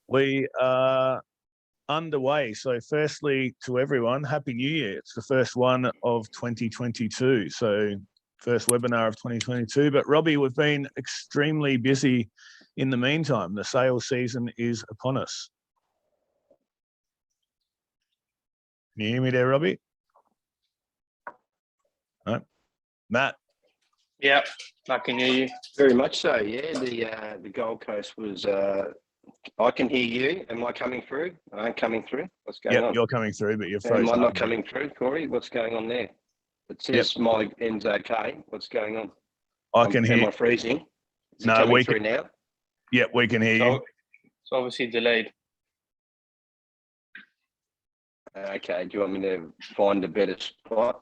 We are underway. So firstly, to everyone, Happy New Year. It's the first one of 2022. So first webinar of 2022. But Robbie, we've been extremely busy in the meantime. The sales season is upon us. Can you hear me there, Robbie? No. Matt? Yeah, I can hear you. Very much so, yeah. The Gold Coast was, I can hear you. Am I coming through? I ain't coming through. What's going on? You're coming through, but you're frozen. Am I not coming through, Corey? What's going on there? It says my end's okay. What's going on? I can hear. Am I freezing? Is it No, coming through now? Yeah, we can hear you. It's obviously delayed. Okay, do you want me to find a better spot?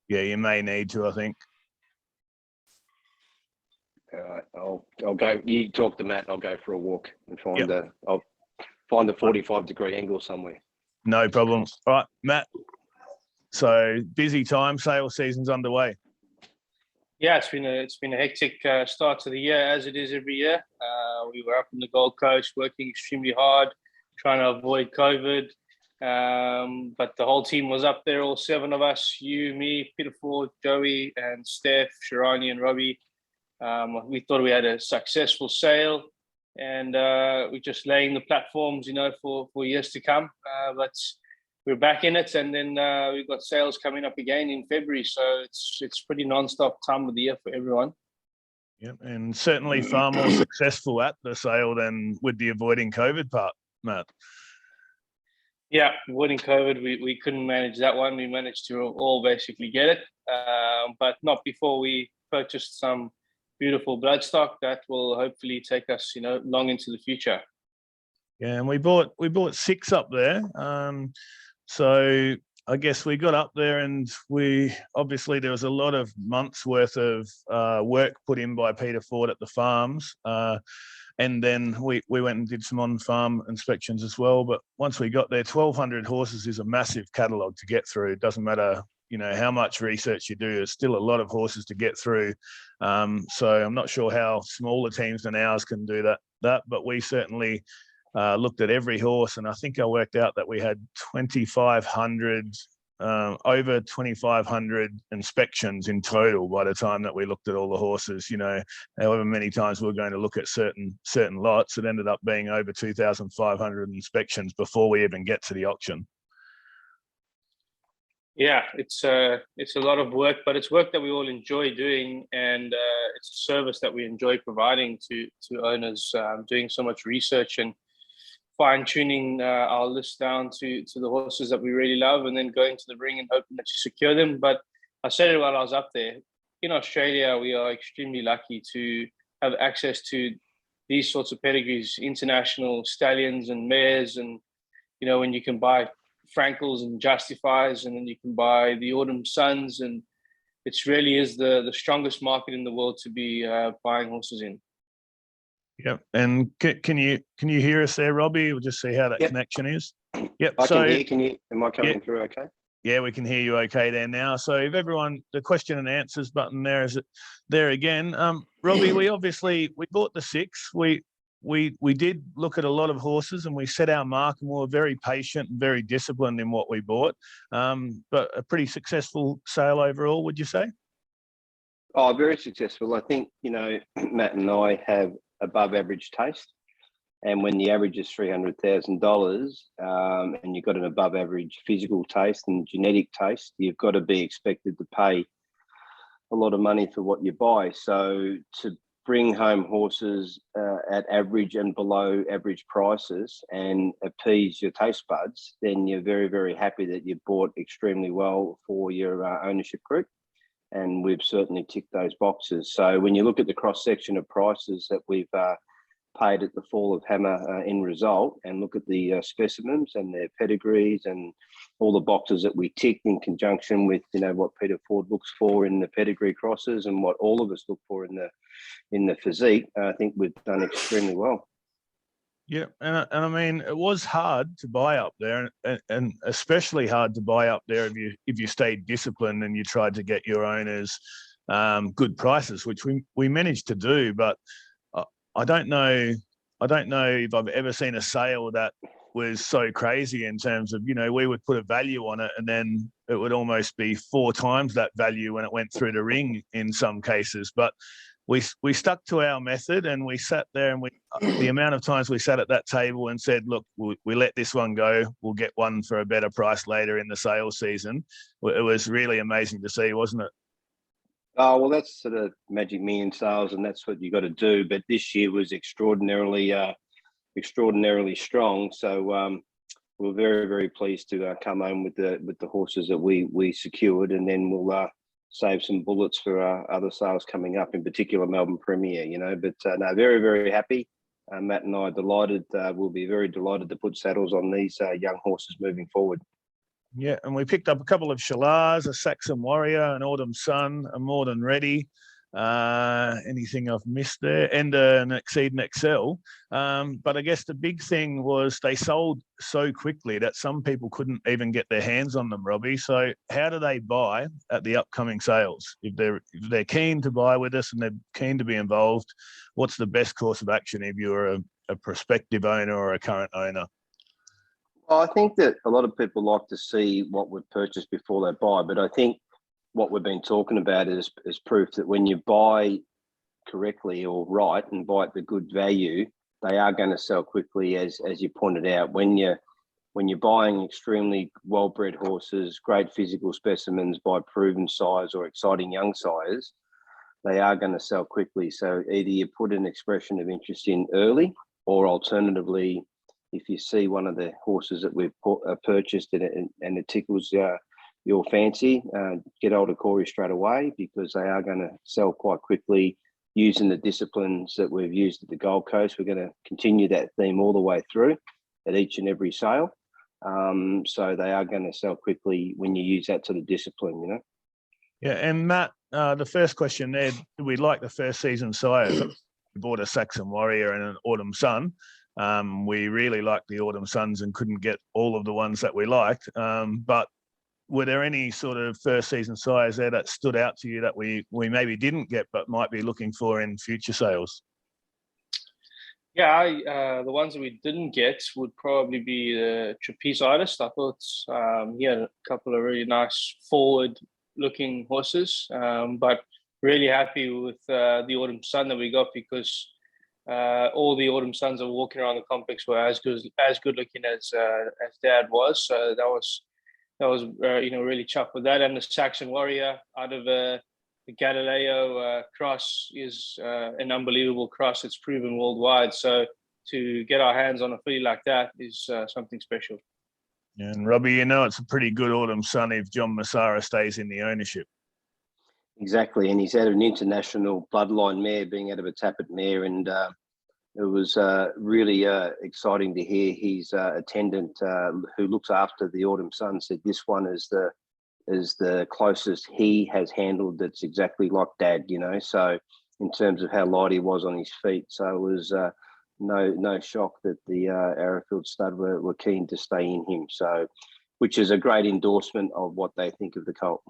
Yeah, you may need to, I think. All right, I'll go. You talk to Matt. I'll go for a walk and find I'll find a 45-degree angle somewhere. No problem. All right, Matt. So busy time. Sales season's underway. Yeah, it's been a hectic start to the year, as it is every year. We were up in the Gold Coast working extremely hard, trying to avoid COVID. But the whole team was up there, all 7 of us, you, me, Peter Ford, Joey, and Steph, Shirani, and Robbie. We thought we had a successful sale, and we're just laying the platforms, for years to come. But we're back in it, and then we've got sales coming up again in February. So it's pretty non-stop time of the year for everyone. Yeah, and certainly far more successful at the sale than with the avoiding COVID part, Matt. Yeah, avoiding COVID, we couldn't manage that one. We managed to all basically get it, but not before we purchased some beautiful bloodstock that will hopefully take us, long into the future. Yeah, and we bought 6 up there. So I guess we got up there, and obviously there was a lot of months worth of work put in by Peter Ford at the farms. And then we went and did some on-farm inspections as well. But once we got there, 1,200 horses is a massive catalogue to get through. It doesn't matter, how much research you do. There's still a lot of horses to get through. So I'm not sure how smaller teams than ours can do that. But we certainly looked at every horse, and I think I worked out that we had 2,500 over 2,500 inspections in total by the time that we looked at all the horses. However many times we were going to look at certain lots, it ended up being over 2,500 inspections before we even get to the auction. Yeah, it's a lot of work, but it's work that we all enjoy doing, and it's a service that we enjoy providing to owners, doing so much research and fine-tuning our list down to the horses that we really love, and then going to the ring and hoping that you secure them. But I said it while I was up there. In Australia, we are extremely lucky to have access to these sorts of pedigrees, international stallions and mares, and when you can buy Frankels and Justifies, and then you can buy the Autumn Suns, and it really is the strongest market in the world to be buying horses in. Yep. And can you hear us there, Robbie? We'll just see how that connection is. Yep. I can hear. Can you? Am I coming through okay? Yeah, we can hear you okay there now. So if everyone, the question and answers button there is there again. Robbie, we bought the 6. We did look at a lot of horses, and we set our mark, and we were very patient and very disciplined in what we bought. But a pretty successful sale overall, would you say? Oh, very successful. I think, Matt and I have above average taste, and when the average is $300,000 and you've got an above average physical taste and genetic taste, you've got to be expected to pay a lot of money for what you buy. So to bring home horses at average and below average prices and appease your taste buds, then you're very, very happy that you bought extremely well for your ownership group. And we've certainly ticked those boxes. So when you look at the cross-section of prices that we've paid at the Fall of Hammer end result, and look at the specimens and their pedigrees and all the boxes that we ticked in conjunction with, what Peter Ford looks for in the pedigree crosses and what all of us look for in the physique, I think we've done extremely well. Yeah, and I mean, it was hard to buy up there, and especially hard to buy up there if you stayed disciplined and you tried to get your owners good prices, which we managed to do. But I don't know I don't know if I've ever seen a sale that was so crazy in terms of, we would put a value on it and then it would almost be 4 times that value when it went through the ring in some cases. But we stuck to our method, and we sat there, and the amount of times we sat at that table and said, look, we let this one go. We'll get one for a better price later in the sales season. It was really amazing to see, wasn't it? Oh, well, that's sort of Magic Million sales, and that's what you got to do. But this year was extraordinarily strong. So we're very, very pleased to come home with the horses that we secured, and then we'll save some bullets for other sales coming up, in particular Melbourne Premier. But no, very, very happy. Matt and I are delighted. We'll be very delighted to put saddles on these young horses moving forward. Yeah, and we picked up a couple of Shalars, a Saxon Warrior, an Autumn Sun, a More Than Ready. Anything I've missed there? And an Exceed and Excel. But I guess the big thing was they sold so quickly that some people couldn't even get their hands on them, Robbie. So how do they buy at the upcoming sales? If they're keen to buy with us and they're keen to be involved, what's the best course of action if you're a prospective owner or a current owner? Well, I think that a lot of people like to see what we've purchased before they buy, but I think what we've been talking about is proof that when you buy correctly or right and buy at the good value, they are going to sell quickly, as you pointed out. When you're buying extremely well-bred horses, great physical specimens by proven sires or exciting young sires, they are going to sell quickly. So either you put an expression of interest in early, or alternatively, if you see one of the horses that we've purchased and it tickles your fancy, get hold of Corey straight away, because they are going to sell quite quickly using the disciplines that we've used at the Gold Coast. We're going to continue that theme all the way through at each and every sale. So they are going to sell quickly when you use that sort of discipline, Yeah, and Matt, the first question there, do we like the first season sires? We bought a Saxon Warrior and an Autumn Sun. We really liked the Autumn Suns and couldn't get all of the ones that we liked. But were there any sort of first season sires there that stood out to you that we maybe didn't get but might be looking for in future sales? Yeah, the ones that we didn't get would probably be the Trapeze Artist. I thought he had a couple of really nice forward-looking horses, but really happy with the Autumn Sun that we got, because all the Autumn Suns that were walking around the complex were as good looking as Dad was. So that was really chuffed with that. And the Saxon Warrior out of the Galileo cross is an unbelievable cross. It's proven worldwide. So to get our hands on a filly like that is something special. Yeah, and Robbie, it's a pretty good Autumn Sun if John Massara stays in the ownership. Exactly, and he's out of an international bloodline mare, being out of a Tappet mare, and it was really exciting to hear his attendant, who looks after the Autumn Sun, said this one is the closest he has handled that's exactly like Dad, So in terms of how light he was on his feet, so it was no shock that the Arrowfield stud were keen to stay in him. So, which is a great endorsement of what they think of the colt.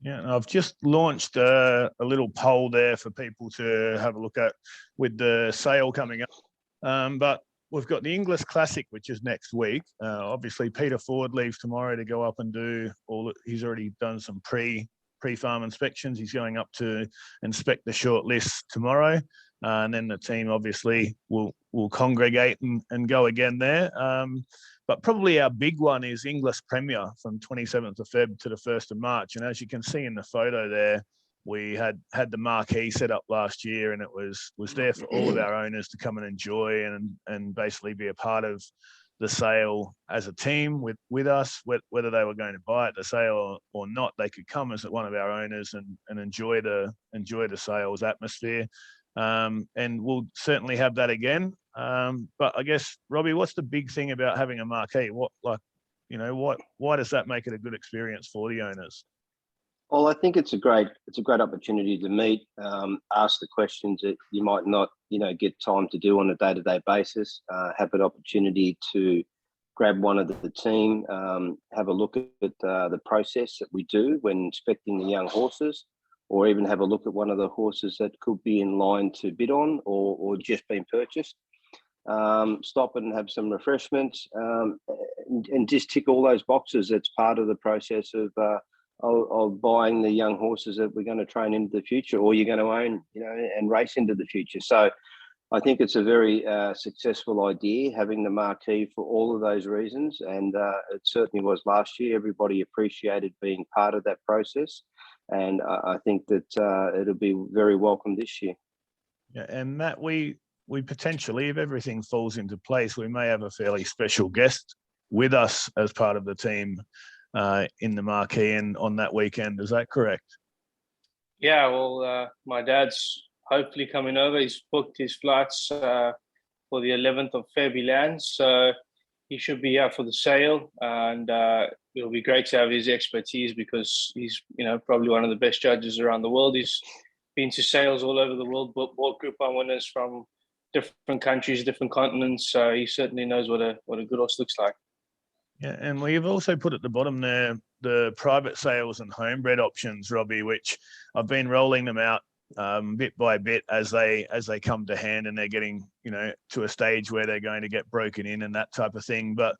Yeah, and I've just launched a little poll there for people to have a look at with the sale coming up. But we've got the Inglis Classic, which is next week. Obviously, Peter Ford leaves tomorrow to go up and do he's already done some pre-farm inspections. He's going up to inspect the short list tomorrow. And then the team obviously will congregate and go again there. But probably our big one is Inglis Premier from 27th of Feb to the 1st of March. And as you can see in the photo there, we had the marquee set up last year, and it was there for all of our owners to come and enjoy and basically be a part of the sale as a team with us, whether they were going to buy at the sale or not. They could come as one of our owners and enjoy the sales atmosphere. And we'll certainly have that again. But I guess, Robbie, what's the big thing about having a marquee? Why does that make it a good experience for the owners? Well, I think it's a great opportunity to meet, ask the questions that you might not, get time to do on a day-to-day basis. Have an opportunity to grab one of the team, have a look at the process that we do when inspecting the young horses, or even have a look at one of the horses that could be in line to bid on or just been purchased. stop and have some refreshments, and just tick all those boxes. It's part of the process of buying the young horses that we're going to train into the future, or you're going to own, and race into the future. So I think it's a very successful idea, having the marquee for all of those reasons. And it certainly was last year. Everybody appreciated being part of that process. And I think that it'll be very welcome this year. Yeah, and Matt, we potentially, if everything falls into place, we may have a fairly special guest with us as part of the team in the marquee and on that weekend. Is that correct? Yeah, well, my dad's hopefully coming over. He's booked his flights for the 11th of February lands, so he should be here for the sale, and it'll be great to have his expertise, because he's probably one of the best judges around the world. He's been to sales all over the world, bought Group 1 winners from different countries, different continents, so he certainly knows what a good horse looks like. Yeah, and we've also put at the bottom there the private sales and homebred options, Robbie, which I've been rolling them out bit by bit as they come to hand, and they're getting to a stage where they're going to get broken in and that type of thing. But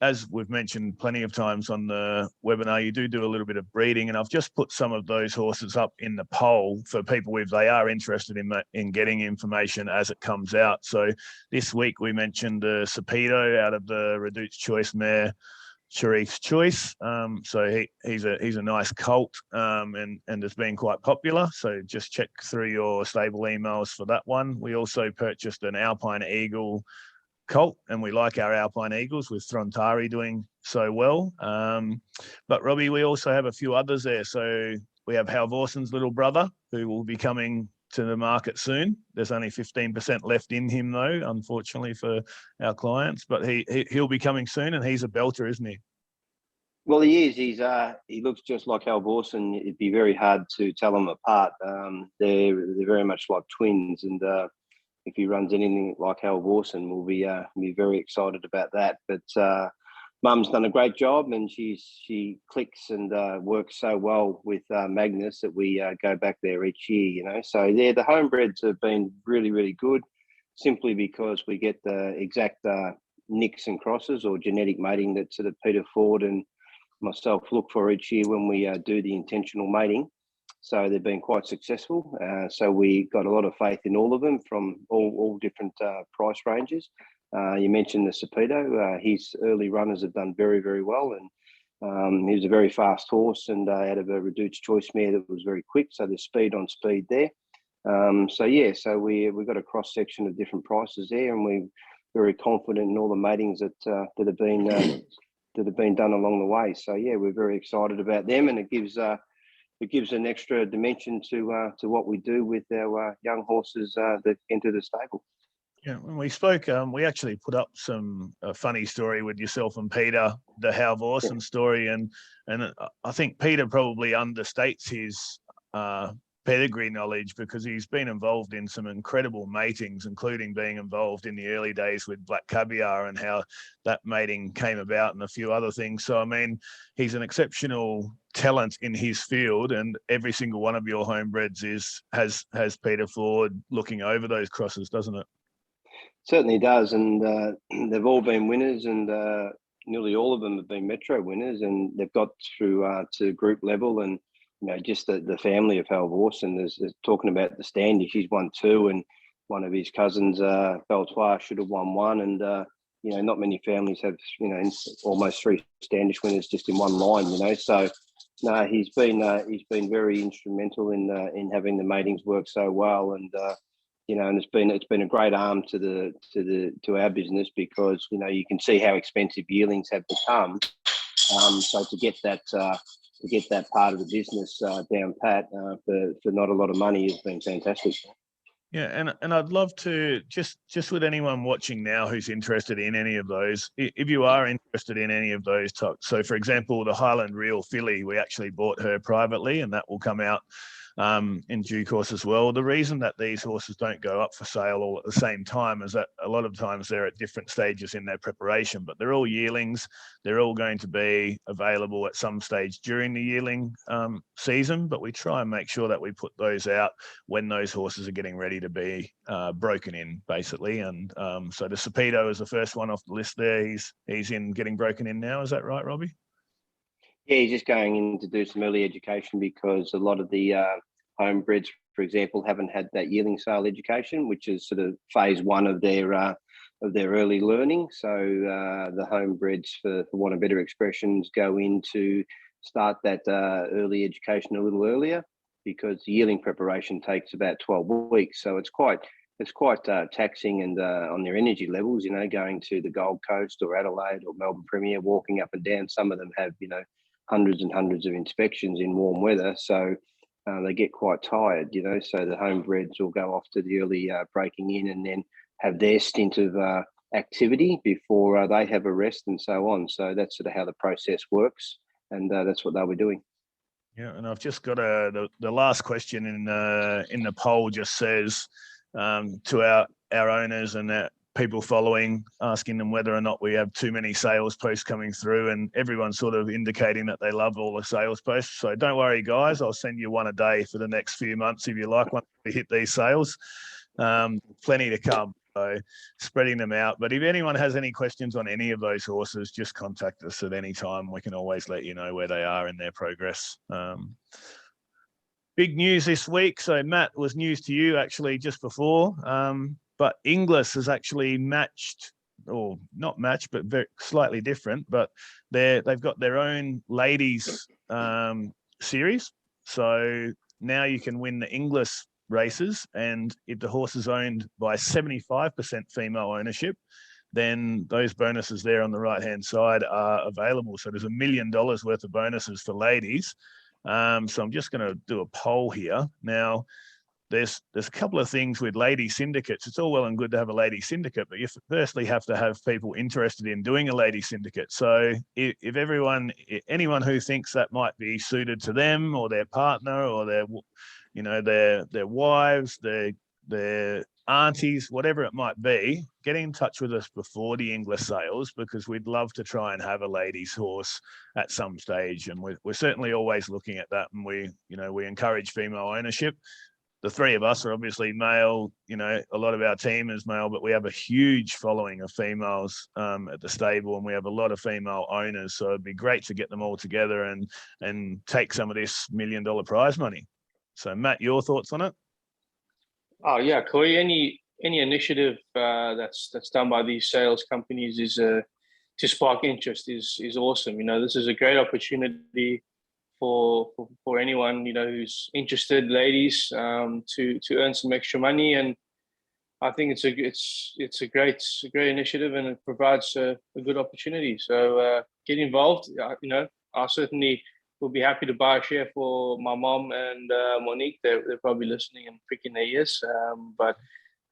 as we've mentioned plenty of times on the webinar, you do a little bit of breeding, and I've just put some of those horses up in the poll for people if they are interested in getting information as it comes out. So this week we mentioned the Sapedo out of the Reduced Choice mare Sharif's Choice. So he's a nice colt, and has been quite popular. So just check through your stable emails for that one. We also purchased an Alpine Eagle colt, and we like our Alpine Eagles with Throntari doing so well. But Robbie, we also have a few others there. So we have Halvorson's little brother, who will be coming to the market soon. There's only 15% left in him though, unfortunately for our clients, but he'll be coming soon, and he's a belter, isn't he? Well, he is. He looks just like Halvorson. It'd be very hard to tell them apart. They're very much like twins, and if he runs anything like Halvorson, we'll be very excited about that. But Mum's done a great job, and she clicks and works so well with Magnus that we go back there each year. So the homebreds have been really, really good, simply because we get the exact nicks and crosses or genetic mating that sort of Peter Ford and myself look for each year when we do the intentional mating. So they've been quite successful. So we got a lot of faith in all of them from all different price ranges. You mentioned the Sapedo. His early runners have done very, very well, and he was a very fast horse, and out of a Reduced Choice mare that was very quick. So there's speed on speed there. So we've got a cross section of different prices there, and we're very confident in all the matings that have been done along the way. So yeah, we're very excited about them, and it gives an extra dimension to what we do with our young horses that enter the stable. Yeah, when we spoke, we actually put up a funny story with yourself and Peter, the Halvorson story, and I think Peter probably understates his pedigree knowledge, because he's been involved in some incredible matings, including being involved in the early days with Black Caviar and how that mating came about and a few other things. So, I mean, he's an exceptional talent in his field, and every single one of your homebreds has Peter Ford looking over those crosses, doesn't it? Certainly does, and they've all been winners, and nearly all of them have been Metro winners, and they've got through to group level. And just the family of Halvorson, there's talking about the Standish, he's won 2, and one of his cousins, Beltois, should have won 1, and not many families have almost 3 Standish winners just in one line. So no, he's been very instrumental in having the matings work so well, and and it's been a great arm to our business, because you can see how expensive yearlings have become. So to get that part of the business down pat for not a lot of money has been fantastic. Yeah, and I'd love to just with anyone watching now who's interested in any of those, if you are interested in any of those types. So, for example, the Highland Real filly, we actually bought her privately, and that will come out in due course as well. The reason that these horses don't go up for sale all at the same time is that a lot of times they're at different stages in their preparation, but they're all yearlings. They're all going to be available at some stage during the yearling season, but we try and make sure that we put those out when those horses are getting ready to be broken in, basically. And so the Sapedo is the first one off the list there. He's in getting broken in now. Is that right, Robbie? Yeah, he's just going in to do some early education because a lot of the homebreds, for example, haven't had that yearling sale education, which is sort of phase one of their early learning. So the homebreds, for want of better expressions, go in to start that early education a little earlier because the yearling preparation takes about 12 weeks. So it's quite taxing and on their energy levels, going to the Gold Coast or Adelaide or Melbourne Premier, walking up and down. Some of them have, hundreds and hundreds of inspections in warm weather. So they get quite tired, so the homebreds will go off to the early breaking in and then have their stint of activity before they have a rest and so on. So that's sort of how the process works. And that's what they'll be doing. Yeah, and I've just got the last question in the poll just says to our owners and people following, asking them whether or not we have too many sales posts coming through, and everyone's sort of indicating that they love all the sales posts. So don't worry, guys, I'll send you one a day for the next few months if you like, once we hit these sales. Plenty to come, so spreading them out. But if anyone has any questions on any of those horses, just contact us at any time. We can always let you know where they are in their progress. Big news this week. So Matt, was news to you actually just before. But Inglis has actually matched, or not matched, but very slightly different. But they've got their own ladies series. So now you can win the Inglis races, and if the horse is owned by 75% female ownership, then those bonuses there on the right-hand side are available. So there's $1 million worth of bonuses for ladies. So I'm just going to do a poll here now. There's a couple of things with lady syndicates. It's all well and good to have a lady syndicate, but you firstly have to have people interested in doing a lady syndicate. So if anyone who thinks that might be suited to them or their partner or their wives, their aunties, whatever it might be, get in touch with us before the Inglis sales, because we'd love to try and have a ladies horse at some stage. And we're certainly always looking at that. And we encourage female ownership. The three of us are obviously male, a lot of our team is male, but we have a huge following of females at the stable, and we have a lot of female owners. So it'd be great to get them all together and take some of this $1 million prize money. So Matt, your thoughts on it? Oh yeah, Corey, any initiative that's done by these sales companies is to spark interest is awesome. This is a great opportunity for anyone who's interested, ladies, to earn some extra money. And I think it's a great initiative, and it provides a good opportunity. So get involved. I certainly will be happy to buy a share for my mom and Monique. They're probably listening and pricking their ears. But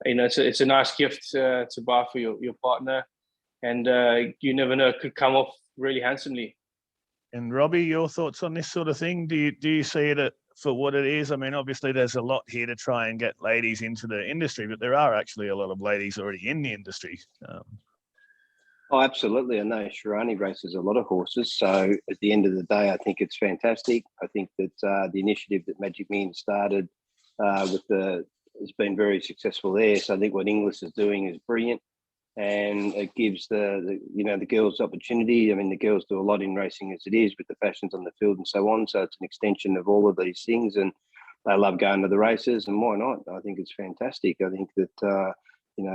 it's a nice gift to buy for your partner, and you never know, it could come off really handsomely. And Robbie, your thoughts on this sort of thing? Do you see it for what it is? I mean, obviously there's a lot here to try and get ladies into the industry, but there are actually a lot of ladies already in the industry. Oh, absolutely. I know Shirani races a lot of horses. So at the end of the day, I think it's fantastic. I think that the initiative that Magic Millions started has been very successful there. So I think what Inglis is doing is brilliant. And it gives the girls opportunity. I mean, the girls do a lot in racing as it is, with the fashions on the field and so on. So it's an extension of all of these things, and they love going to the races, and why not? I think it's fantastic. I think that,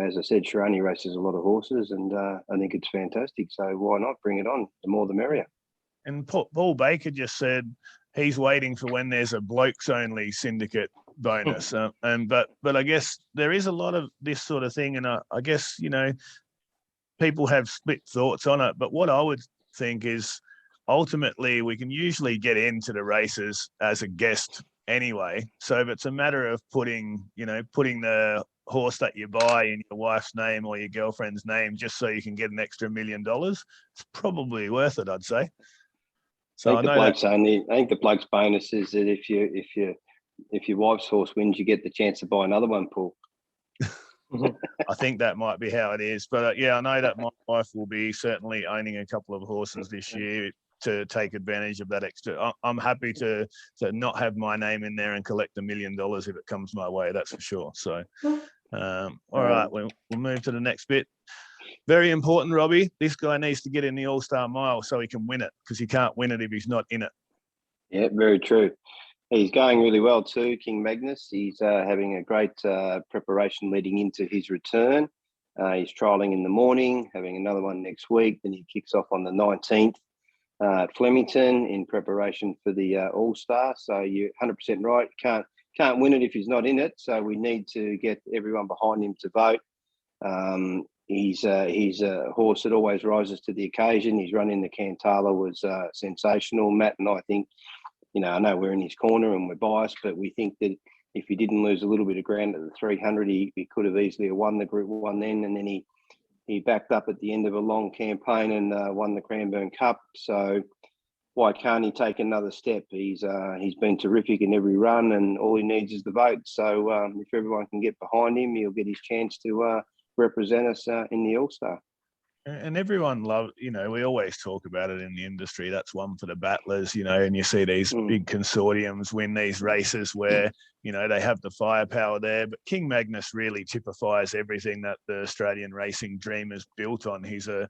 as I said, Shirani races a lot of horses, and I think it's fantastic. So why not bring it on? The more the merrier. And Paul Baker just said he's waiting for when there's a blokes only syndicate bonus. But I guess there is a lot of this sort of thing, and I guess people have split thoughts on it. But what I would think is ultimately we can usually get into the races as a guest anyway. So if it's a matter of putting the horse that you buy in your wife's name or your girlfriend's name just so you can get an extra $1 million, it's probably worth it, I'd say. So I think the bloke's bonus is that if you if your wife's horse wins, you get the chance to buy another one, Paul. I think that might be how it is. But yeah, I know that my wife will be certainly owning a couple of horses this year to take advantage of that extra. I'm happy to not have my name in there and collect $1 million if it comes my way. That's for sure. So, all right, we'll move to the next bit. Very important, Robbie. This guy needs to get in the All-Star Mile so he can win it, because he can't win it if he's not in it. Yeah, very true. He's going really well too, King Magnus. He's having a great preparation leading into his return. He's trialling in the morning, having another one next week. Then he kicks off on the 19th at Flemington in preparation for the All-Star. So you're 100% right. Can't win it if he's not in it. So we need to get everyone behind him to vote. He's a horse that always rises to the occasion. His run in the Cantala was sensational. Matt and I think, I know we're in his corner and we're biased, but we think that if he didn't lose a little bit of ground at the 300, he could have easily won the Group 1 then. And then he backed up at the end of a long campaign and won the Cranbourne Cup. So why can't he take another step? He's been terrific in every run, and all he needs is the vote. So if everyone can get behind him, he'll get his chance to represent us in the All-Star. And everyone loves, we always talk about it in the industry. That's one for the battlers, and you see these big consortiums win these races where, they have the firepower there. But King Magnus really typifies everything that the Australian racing dream is built on. He's a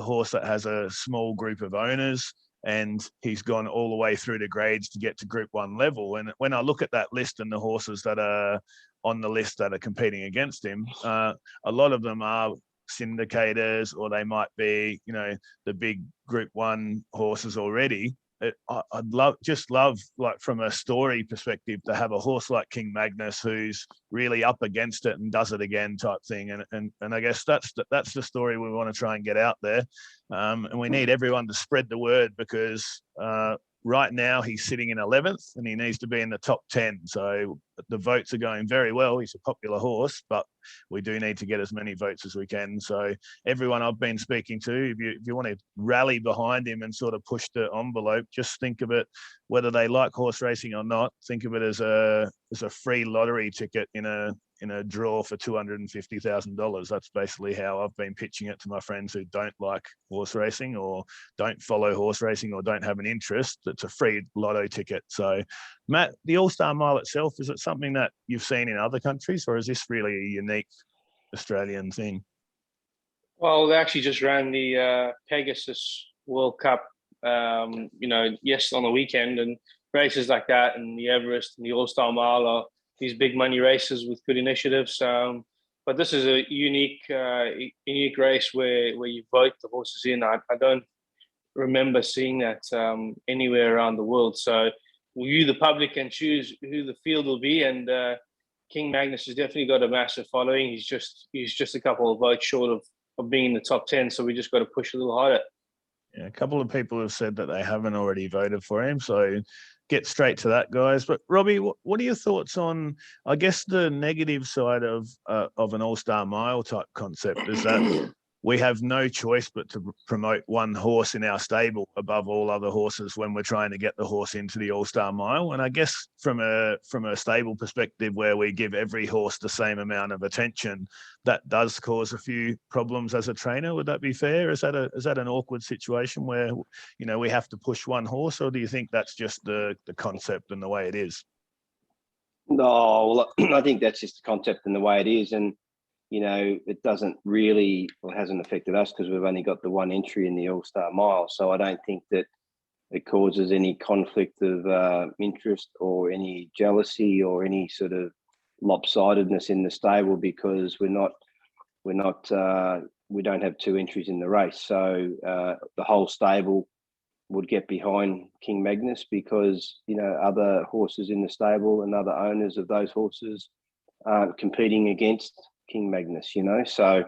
horse that has a small group of owners, and he's gone all the way through the grades to get to Group 1 level. And when I look at that list and the horses that are on the list that are competing against him, a lot of them are syndicators, or they might be, the big Group 1 horses already. I'd love, like from a story perspective, to have a horse like King Magnus who's really up against it and does it again type thing. And I guess that's the story we want to try and get out there. And we need everyone to spread the word, because right now he's sitting in 11th and he needs to be in the top 10. So the votes are going very well. He's a popular horse, but we do need to get as many votes as we can. So everyone I've been speaking to, if you want to rally behind him and sort of push the envelope, just think of it, whether they like horse racing or not, think of it as a free lottery ticket in a draw for $250,000. That's basically how I've been pitching it to my friends who don't like horse racing or don't follow horse racing or don't have an interest. It's a free lotto ticket. So, Matt, the All-Star Mile itself, is it something that you've seen in other countries, or is this really a unique Australian thing? Well, they actually just ran the Pegasus World Cup, yes, on the weekend, and races like that, and the Everest and the All-Star Mile are these big money races with good initiatives. But this is a unique race where you vote the horses in. I don't remember seeing that anywhere around the world. So you, the public, can choose who the field will be. And King Magnus has definitely got a massive following. He's just a couple of votes short of being in the top 10. So we just got to push a little harder. Yeah, a couple of people have said that they haven't already voted for him. So get straight to that, guys. But Robbie, what are your thoughts on, I guess, the negative side of an All-Star Mile type concept? Is that we have no choice but to promote one horse in our stable above all other horses when we're trying to get the horse into the All-Star Mile. And I guess from a stable perspective, where we give every horse the same amount of attention, that does cause a few problems as a trainer. Would that be fair? Is that an awkward situation where, we have to push one horse, or do you think that's just the concept and the way it is? No, well, I think that's just the concept and the way it is. And it doesn't really, hasn't affected us because we've only got the one entry in the All-Star Mile. So I don't think that it causes any conflict of interest or any jealousy or any sort of lopsidedness in the stable, because we don't have two entries in the race. So the whole stable would get behind King Magnus, because other horses in the stable and other owners of those horses are competing against King Magnus, so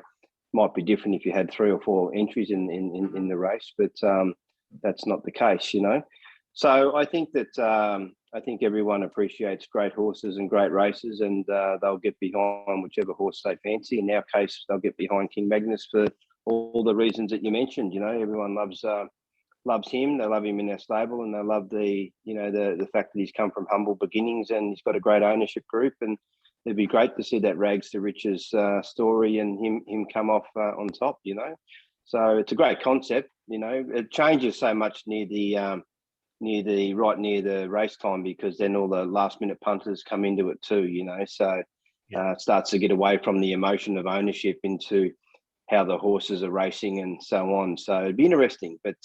might be different if you had 3 or 4 entries in the race, but that's not the case, So I think that everyone appreciates great horses and great races, and they'll get behind whichever horse they fancy. In our case, they'll get behind King Magnus for all the reasons that you mentioned. Everyone loves loves him. They love him in our stable, and they love the fact that he's come from humble beginnings and he's got a great ownership group. And it'd be great to see that rags to riches story and him come off on top. So it's a great concept. It changes so much near the race time, because then all the last minute punters come into it too. So it starts to get away from the emotion of ownership into how the horses are racing and so on. So it'd be interesting. But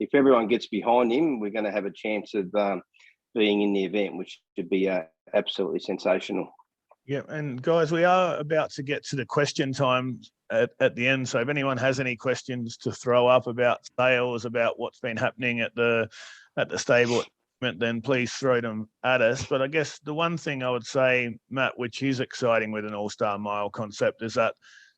if everyone gets behind him, we're going to have a chance of being in the event, which should be absolutely sensational. Yeah, and guys, we are about to get to the question time at the end. So if anyone has any questions to throw up about sales, about what's been happening at the stable, then please throw them at us. But I guess the one thing I would say, Matt, which is exciting with an All-Star Mile concept, is that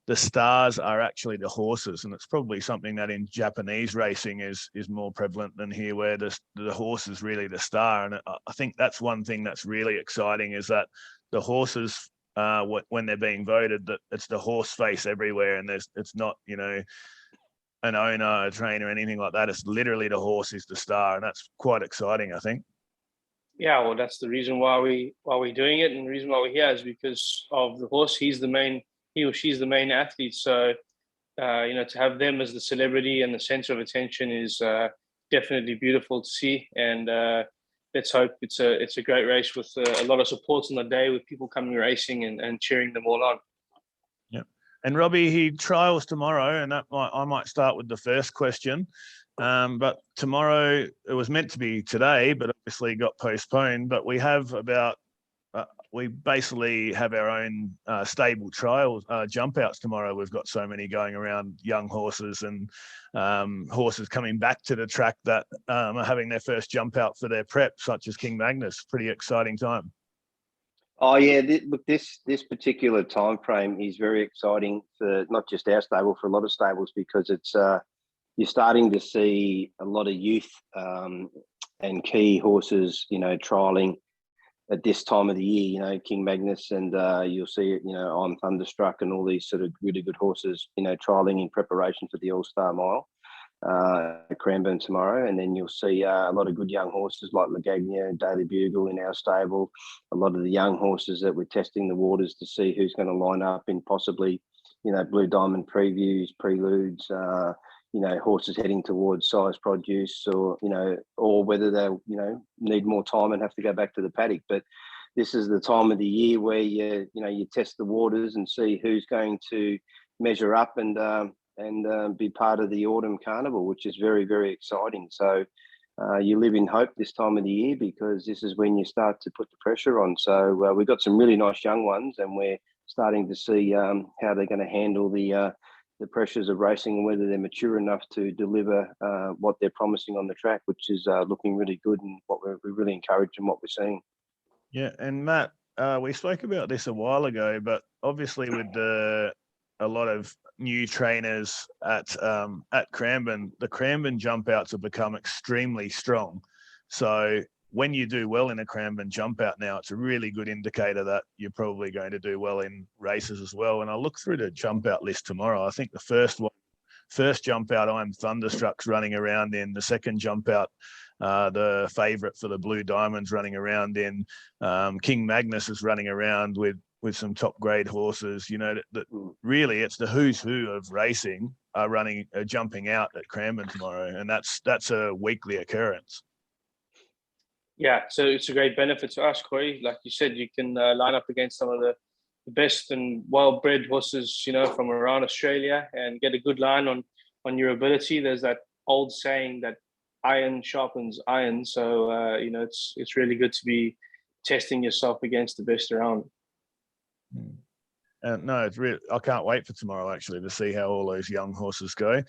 the stars are actually the horses, and it's probably something that in Japanese racing is more prevalent than here, where the horse is really the star. And I think that's one thing that's really exciting, is that the horses, when they're being voted, that it's the horse face everywhere, and it's not an owner, a trainer, anything like that. It's literally the horse is the star, and that's quite exciting, I think. Yeah, well, that's the reason why we're doing it, and the reason why we're here is because of the horse. He or she's the main athlete. So, to have them as the celebrity and the center of attention is definitely beautiful to see. And let's hope it's a great race with a lot of support on the day, with people coming racing and cheering them all on. Yeah. And Robbie, he trials tomorrow, and I might start with the first question. But tomorrow, it was meant to be today, but obviously got postponed. But we have we basically have our own stable trials, jump outs tomorrow. We've got so many going around, young horses and horses coming back to the track that are having their first jump out for their prep, such as King Magnus. Pretty exciting time. Oh yeah, look, this particular time frame is very exciting for not just our stable, for a lot of stables, because it's you're starting to see a lot of youth and key horses, trialing at this time of the year. King Magnus, and you'll see it. I'm Thunderstruck, and all these sort of really good horses, trialing in preparation for the All-Star Mile at Cranbourne tomorrow. And then you'll see a lot of good young horses like Lagagnia and Daily Bugle in our stable. A lot of the young horses that we're testing the waters to see who's going to line up in possibly, Blue Diamond previews, preludes, horses heading towards size produce, or whether they'll, need more time and have to go back to the paddock. But this is the time of the year where you test the waters and see who's going to measure up and be part of the autumn carnival, which is very, very exciting. So you live in hope this time of the year, because this is when you start to put the pressure on. So we've got some really nice young ones, and we're starting to see how they're going to handle the pressures of racing, and whether they're mature enough to deliver what they're promising on the track, which is looking really good, and what we're really encouraged in what we're seeing. Yeah, and Matt, we spoke about this a while ago, but obviously with a lot of new trainers at Cranbourne, the Cranbourne jump outs have become extremely strong. So when you do well in a Cranbourne jump out now, it's a really good indicator that you're probably going to do well in races as well. And I'll look through the jump out list tomorrow. I think the first jump out, I'm Thunderstruck's running around in. The second jump out, the favourite for the Blue Diamonds running around in. King Magnus is running around with some top grade horses. That really it's the who's who of racing are jumping out at Cranbourne tomorrow, and that's a weekly occurrence. Yeah, so it's a great benefit to us, Corey. Like you said, you can line up against some of the best and well-bred horses, from around Australia, and get a good line on your ability. There's that old saying that iron sharpens iron. So, it's really good to be testing yourself against the best around. No, it's really. I can't wait for tomorrow, actually, to see how all those young horses go.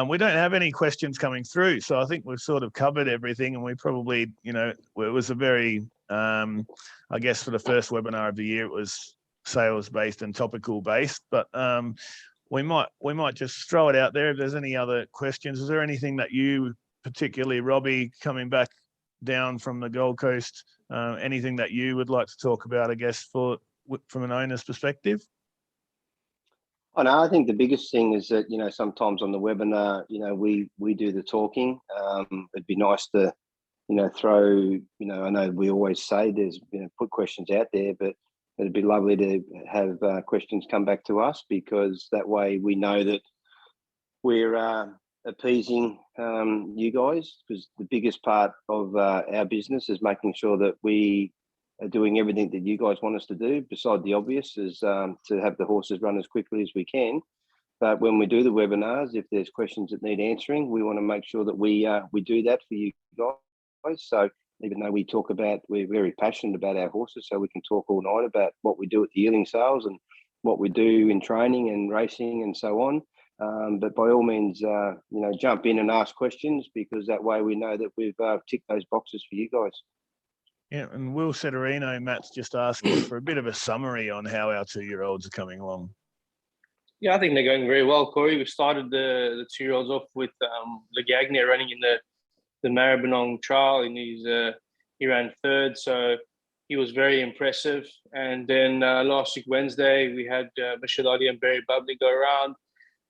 We don't have any questions coming through, so I think we've sort of covered everything, and we probably, it was a very, I guess for the first webinar of the year, it was sales-based and topical-based, but we might just throw it out there. If there's any other questions, is there anything that you, particularly Robbie, coming back down from the Gold Coast, anything that you would like to talk about, I guess, from an owner's perspective? I know. I think the biggest thing is that, you know, sometimes on the webinar, you know, we do the talking. It'd be nice to, you know, throw, you know, I know we always say there's, you know, put questions out there, but it'd be lovely to have questions come back to us, because that way we know that we're appeasing you guys, because the biggest part of our business is making sure that we are doing everything that you guys want us to do. Beside the obvious is to have the horses run as quickly as we can. But when we do the webinars, if there's questions that need answering, we want to make sure that we do that for you guys. So even though we're very passionate about our horses, so we can talk all night about what we do at the yearling sales and what we do in training and racing and so on. But by all means, you know, jump in and ask questions, because that way we know that we've ticked those boxes for you guys. Yeah, and Will Setterino, Matt's just asking for a bit of a summary on how our 2-year-olds are coming along. Yeah, I think they're going very well, Corey. We started the 2-year-olds off with Legagnia running in the Maribyrnong trial, and he ran third, so he was very impressive. And then last week Wednesday we had Michelotti and Berry Bubbly go around.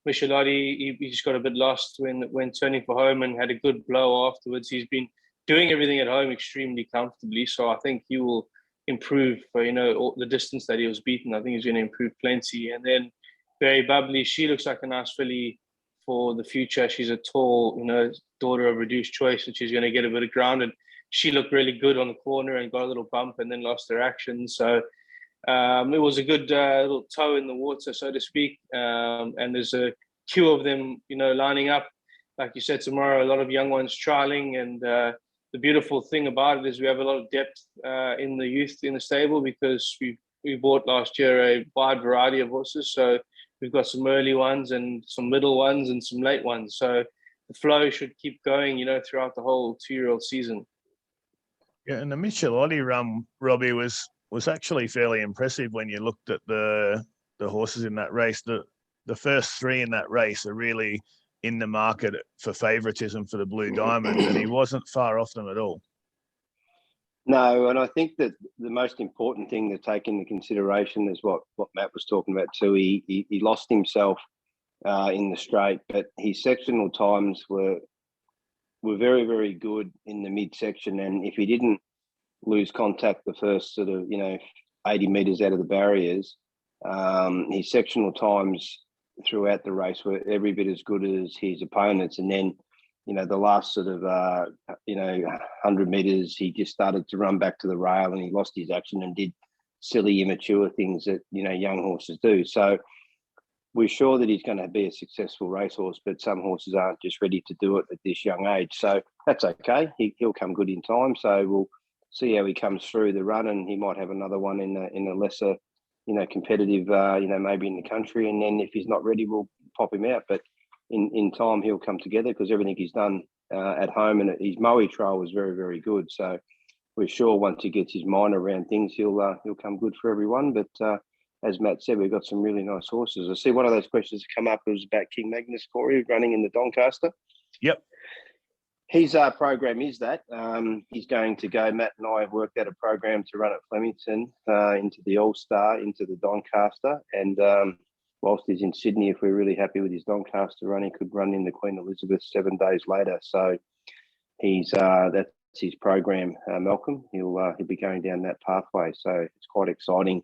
Michelotti, he just got a bit lost when turning for home, and had a good blow afterwards. He's been doing everything at home extremely comfortably, so I think he will improve for, you know, all the distance that he was beaten. I think he's going to improve plenty. And then Very Bubbly, she looks like a nice filly for the future. She's a tall, you know, daughter of Reduced Choice, and she's going to get a bit of ground. And she looked really good on the corner and got a little bump and then lost her action. So it was a good little toe in the water, so to speak. And there's a queue of them, you know, lining up. Like you said, tomorrow, a lot of young ones trialing. And the beautiful thing about it is we have a lot of depth in the youth in the stable, because we bought last year a wide variety of horses. So we've got some early ones and some middle ones and some late ones. So the flow should keep going, you know, throughout the whole 2-year-old season. Yeah, and the Michelotti run, Robbie, was actually fairly impressive when you looked at the horses in that race. The first 3 in that race are really in the market for favouritism for the Blue Diamond, and he wasn't far off them at all. No, and I think that the most important thing to take into consideration is what Matt was talking about too. He lost himself in the straight, but his sectional times were very, very good in the midsection. And if he didn't lose contact the first sort of, you know, 80 metres out of the barriers, his sectional times throughout the race were every bit as good as his opponents. And then, you know, the last sort of, 100 metres, he just started to run back to the rail and he lost his action and did silly, immature things that, you know, young horses do. So we're sure that he's going to be a successful racehorse, but some horses aren't just ready to do it at this young age. So that's okay. He'll come good in time. So we'll see how he comes through the run, and he might have another one in a lesser, you know, competitive, maybe in the country. And then if he's not ready, we'll pop him out. But in time, he'll come together, because everything he's done at home, and his Moe trial was very, very good. So we're sure once he gets his mind around things, he'll come good for everyone. But as Matt said, we've got some really nice horses. I see one of those questions that come up was about King Magnus, Corey, running in the Doncaster. Yep. His program is that. He's going to go, Matt and I have worked out a program to run at Flemington, into the All-Star, into the Doncaster. And whilst he's in Sydney, if we're really happy with his Doncaster run, he could run in the Queen Elizabeth 7 days later. So that's his program, Malcolm. He'll be going down that pathway. So it's quite exciting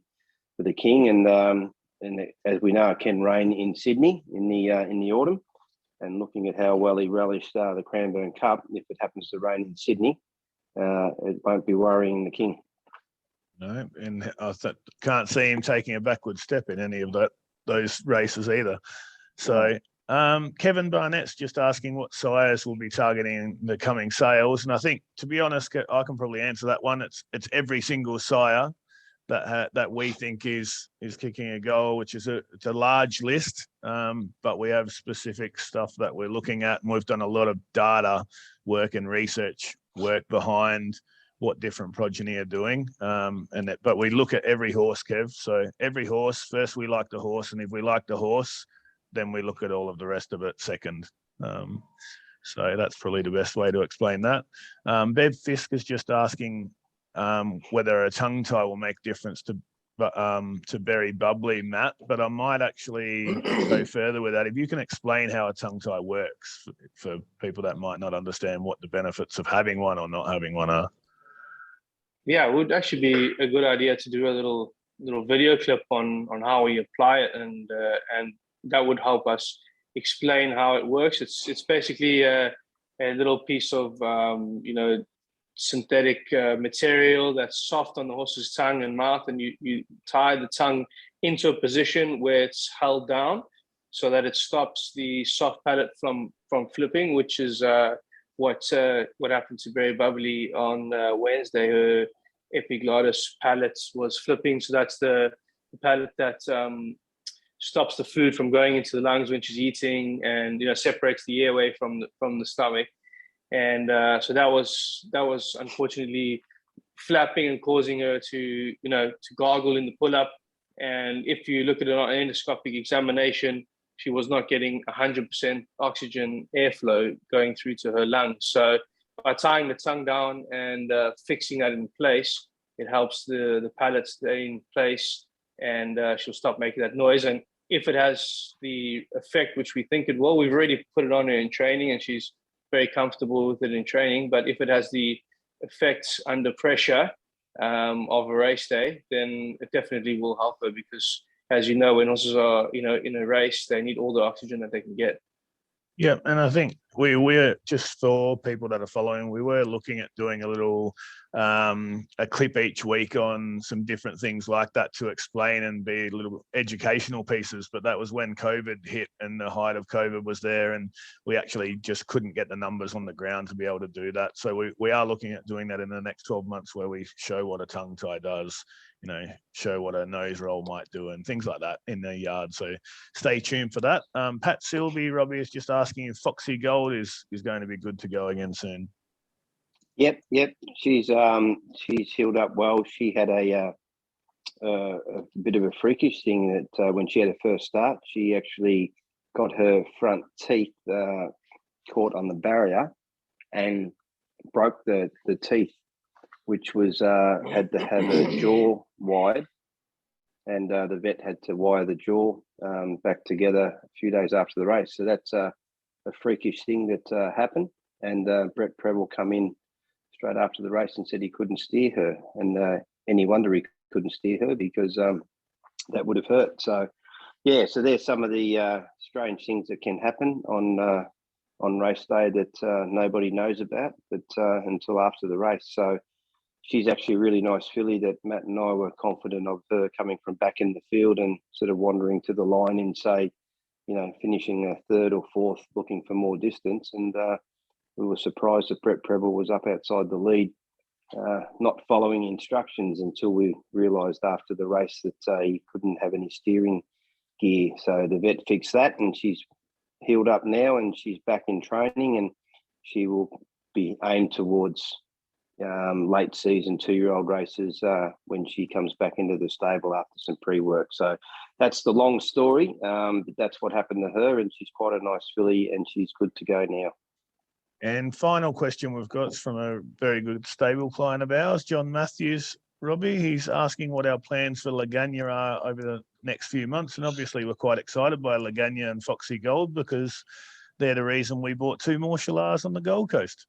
for the King. And as we know, it can rain in Sydney in the autumn. And looking at how well he relished the Cranbourne Cup, if it happens to rain in Sydney, it won't be worrying the King. No, and I can't see him taking a backward step in any of those races either. So Kevin Barnett's just asking what sires will be targeting the coming sales. And I think, to be honest, I can probably answer that one. It's every single sire that we think is kicking a goal, which is it's a large list, but we have specific stuff that we're looking at, and we've done a lot of data work and research work behind what different progeny are doing. But we look at every horse, Kev. So every horse, first we like the horse, and if we like the horse, then we look at all of the rest of it second. So that's probably the best way to explain that. Bev Fisk is just asking whether a tongue tie will make difference to to Berry Bubbly, Matt, but I might actually go further with that. If you can explain how a tongue tie works for people that might not understand what the benefits of having one or not having one are. Yeah, it would actually be a good idea to do a little video clip on how we apply it, and that would help us explain how it works. It's basically a little piece of synthetic material that's soft on the horse's tongue and mouth, and you tie the tongue into a position where it's held down so that it stops the soft palate from flipping, which is what happened to Berry Bubbly on Wednesday. Her epiglottis palate was flipping, so that's the palate that stops the food from going into the lungs when she's eating, and separates the airway from the stomach. And so that was unfortunately flapping and causing her to gargle in the pull-up. And if you look at it on an endoscopic examination, she was not getting 100% oxygen airflow going through to her lungs. So by tying the tongue down and fixing that in place, it helps the palate stay in place, and she'll stop making that noise. And if it has the effect which we think it will, we've already put it on her in training, and she's very comfortable with it in training. But if it has the effects under pressure of a race day, then it definitely will help her, because as you know, when horses are in a race, they need all the oxygen that they can get. Yeah, and I think we're just, for people that are following, we were looking at doing a little a clip each week on some different things like that to explain and be little educational pieces. But that was when COVID hit and the height of COVID was there, and we actually just couldn't get the numbers on the ground to be able to do that. So we are looking at doing that in the next 12 months, where we show what a tongue tie does, show what a nose roll might do and things like that in the yard. So stay tuned for that. Pat Sylvie, Robbie, is just asking if Foxy Gold is going to be good to go again soon. Yep. She's healed up well. She had a bit of a freakish thing that when she had her first start, she actually got her front teeth caught on the barrier and broke the teeth, which was had to have her jaw wired, and the vet had to wire the jaw back together a few days after the race. So that's a freakish thing that happened. And Brett Preble come in straight after the race and said he couldn't steer her, and any wonder he couldn't steer her, because that would have hurt. So yeah, so there's some of the strange things that can happen on race day that nobody knows about, but until after the race. So she's actually a really nice filly that Matt and I were confident of her coming from back in the field and sort of wandering to the line in, say, finishing a third or fourth, looking for more distance. And we were surprised that Brett Preble was up outside the lead, not following instructions, until we realised after the race that he couldn't have any steering gear. So the vet fixed that, and she's healed up now, and she's back in training, and she will be aimed towards late season 2-year-old races when she comes back into the stable after some pre-work. So that's the long story, but that's what happened to her, and she's quite a nice filly, and she's good to go now. And final question we've got is from a very good stable client of ours, John Matthews. Robbie, he's asking what our plans for Laganya are over the next few months. And obviously we're quite excited by Laganya and Foxy Gold, because they're the reason we bought 2 more Shallars on the Gold Coast.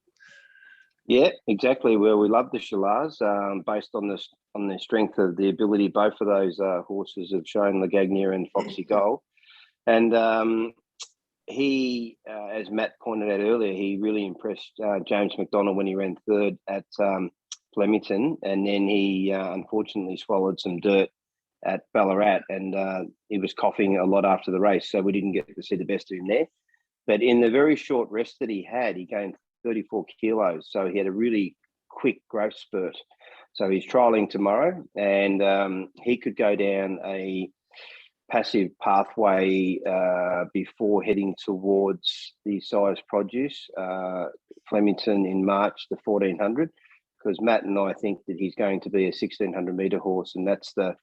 Yeah, exactly. Well, we love the Shallars based on the strength of the ability both of those horses have shown, Laganya and Foxy Gold. And he, as Matt pointed out earlier, he really impressed James McDonald when he ran third at Flemington, and then he unfortunately swallowed some dirt at Ballarat, and he was coughing a lot after the race, so we didn't get to see the best of him there. But in the very short rest that he had, he gained 34 kilos, so he had a really quick growth spurt. So he's trialling tomorrow, and he could go down a passive pathway before heading towards the size produce, Flemington in March, the 1400, because Matt and I think that he's going to be a 1600 metre horse, and that's the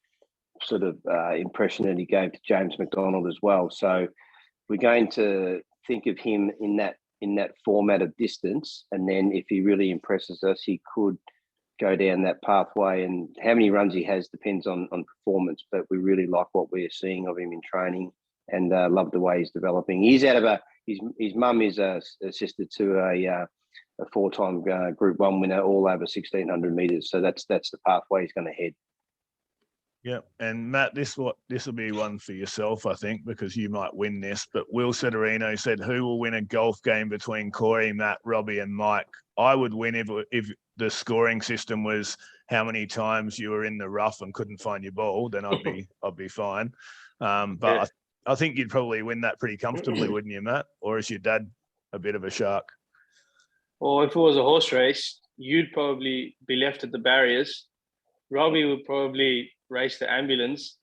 sort of impression that he gave to James McDonald as well. So we're going to think of him in that format of distance, and then if he really impresses us, he could go down that pathway. And how many runs he has depends on performance, but we really like what we're seeing of him in training, and love the way he's developing. He's out of his mum is assisted to a 4-time Group 1 winner, all over 1,600 metres. So that's the pathway he's going to head. Yeah, and Matt, this will be one for yourself, I think, because you might win this. But Will Setterino said, "Who will win a golf game between Corey, Matt, Robbie, and Mike?" I would win if the scoring system was how many times you were in the rough and couldn't find your ball. Then I'd be fine. But I think you'd probably win that pretty comfortably, wouldn't you, Matt? Or is your dad a bit of a shark? Or if it was a horse race, you'd probably be left at the barriers. Robbie would probably race the ambulance,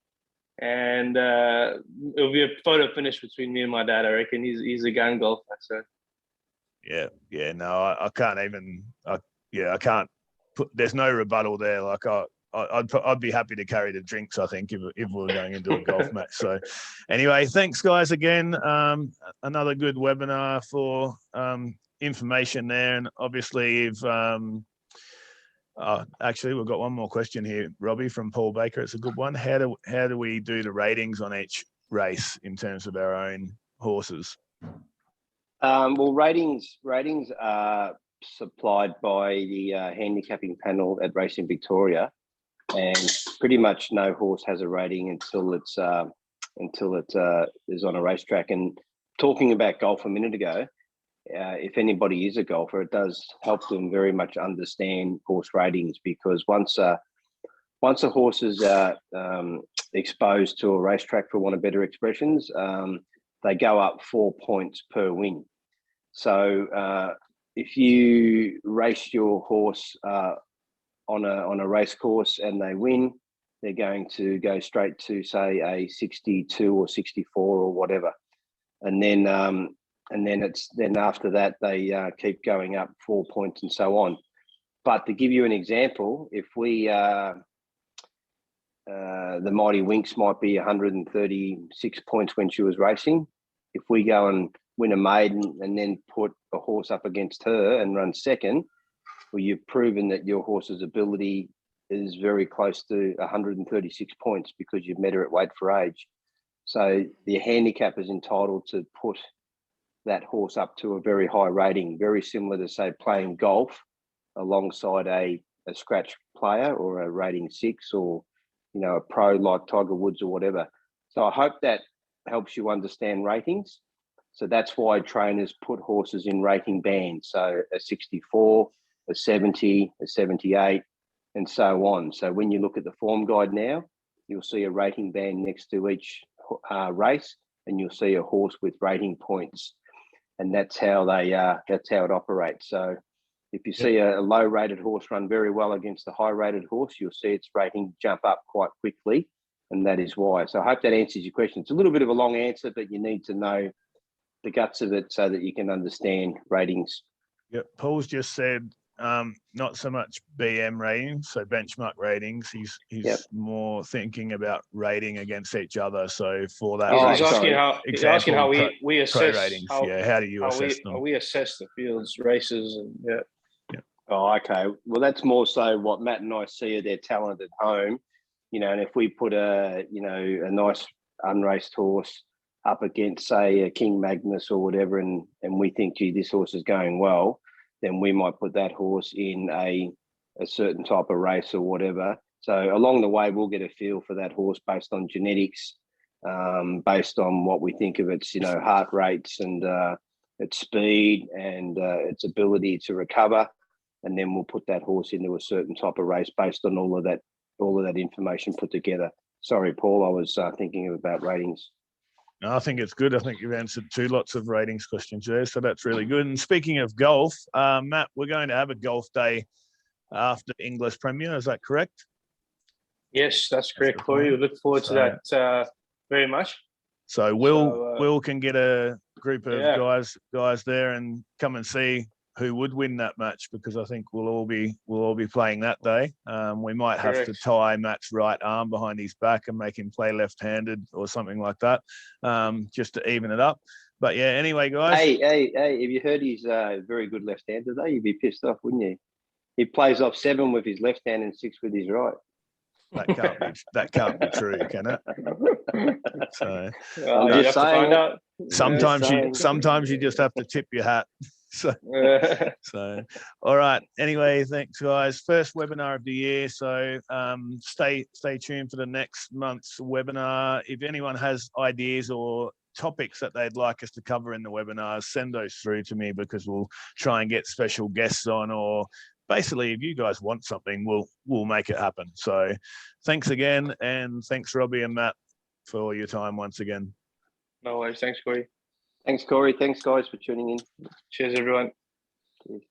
and it'll be a photo finish between me and my dad. I reckon he's a gun golfer. So yeah. No, I can't even. I can't put. There's no rebuttal there. Like I'd be happy to carry the drinks, I think, if we were going into a golf match. So anyway, thanks guys again. Another good webinar for information there, and obviously if actually we've got one more question here, Robbie, from Paul Baker. It's a good one. How do we do the ratings on each race in terms of our own horses? Well, ratings are supplied by the handicapping panel at Racing Victoria, and pretty much no horse has a rating until it is on a racetrack. And talking about golf a minute ago, if anybody is a golfer, it does help them very much understand horse ratings, because once a horse is exposed to a racetrack, for want of better expressions, they go up 4 points per win. So if you race your horse on a race course and they win, they're going to go straight to, say, a 62 or 64 or whatever, and then after that they keep going up 4 points and so on. But to give you an example, if we the Mighty Winx might be 136 points when she was racing. If we go and win a maiden and then put a horse up against her and run second, well, you've proven that your horse's ability is very close to 136 points because you've met her at weight for age. So the handicap is entitled to put that horse up to a very high rating, very similar to, say, playing golf alongside a scratch player or a rating 6, or, you know, a pro like Tiger Woods or whatever. So I hope that helps you understand ratings. So that's why trainers put horses in rating bands. So a 64, a 70, a 78, and so on. So when you look at the form guide now, you'll see a rating band next to each race, and you'll see a horse with rating points, and that's how it operates. So if you see a low-rated horse run very well against a high-rated horse, you'll see its rating jump up quite quickly, and that is why. So I hope that answers your question. It's a little bit of a long answer, but you need to know the guts of it so that you can understand ratings. Yep. Paul's just said not so much BM ratings, so benchmark ratings. He's more thinking about rating against each other. So for that, he's asking how we assess ratings. How do you assess them? How we assess the fields, races, and Oh, okay. Well, that's more so what Matt and I see of their talent at home, you know. And if we put a nice unraced horse up against, say, a King Magnus or whatever, and we think, gee, this horse is going well, then we might put that horse in a certain type of race or whatever. So along the way, we'll get a feel for that horse based on genetics, based on what we think of its, heart rates and its speed and its ability to recover. And then we'll put that horse into a certain type of race based on all of that information put together. Sorry, Paul, I was thinking about ratings. No, I think it's good. I think you've answered lots of ratings questions there, so that's really good. And speaking of golf, Matt, we're going to have a golf day after English Premier. Is that correct? Yes, that's correct, Corey. We look forward to that very much. So Will can get a group of guys there and come and see who would win that match, because I think we'll all be playing that day. We might have to tie Matt's right arm behind his back and make him play left-handed or something like that, just to even it up. But yeah, anyway, guys. Hey, have you heard he's very good left-hander though? You'd be pissed off, wouldn't you? He plays off 7 with his left hand and 6 with his right. That can't be true, can it? So I'm you just have to find saying. out. sometimes you just have to tip your hat. So all right. Anyway, thanks guys. First webinar of the year. So stay tuned for the next month's webinar. If anyone has ideas or topics that they'd like us to cover in the webinars, send those through to me, because we'll try and get special guests on, or basically if you guys want something, we'll make it happen. So thanks again, and thanks Robbie and Matt for your time once again. No worries. Thanks, Corey. Thanks, Corey. Thanks, guys, for tuning in. Cheers, everyone. Cheers.